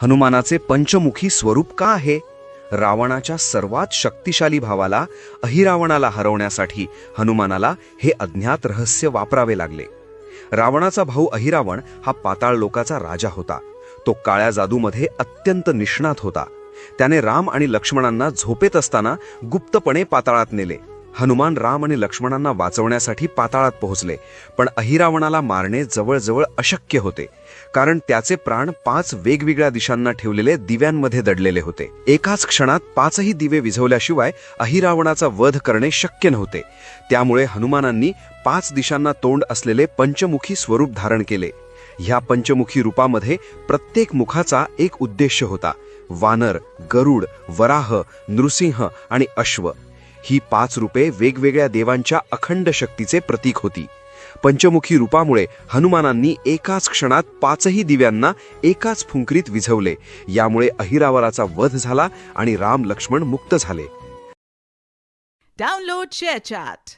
हनुमानाचे पंचमुखी स्वरूप का आहे? रावणाच्या सर्वात शक्तिशाली भावाला अहिरावणाला हरवण्यासाठी हनुमानाला हे अज्ञात रहस्य वापरावे लागले. रावणाचा भाऊ अहिरावण हा पाताळ लोकाचा राजा होता. तो काळ्या जादूमध्ये अत्यंत निष्णात होता. त्याने राम आणि लक्ष्मणांना झोपेत असताना गुप्तपणे पाताळात नेले. हनुमान राम आणि लक्ष्मणांना वाचवण्यासाठी पाताळात पोहोचले, पण अहिरावणाला मारणे जवळजवळ अशक्य होते, कारण त्याचे प्राण 5 वेगवेगळ्या दिशांना ठेवलेले दिव्यांमध्ये दडलेले होते. एकाच क्षणात 5ही दिवे विझवल्याशिवाय अहिरावणाचा वध करणे शक्य नव्हते. त्यामुळे हनुमानांनी 5 दिशांना तोंड असलेले पंचमुखी स्वरूप धारण केले. ह्या पंचमुखी रूपामध्ये प्रत्येक मुखाचा एक उद्देश होता. वानर, गरुड, वराह, नृसिंह आणि अश्व ही 5 रूपे वेगवेगळ्या देवांच्या अखंड शक्तीचे प्रतीक होती. पंचमुखी रूपामुळे हनुमानांनी एकाच क्षणात 5ही दिव्यांना एकाच फुंकरीत विझवले. यामुळे अहिरावणाचा वध झाला आणि राम लक्ष्मण मुक्त झाले. Download ShareChat.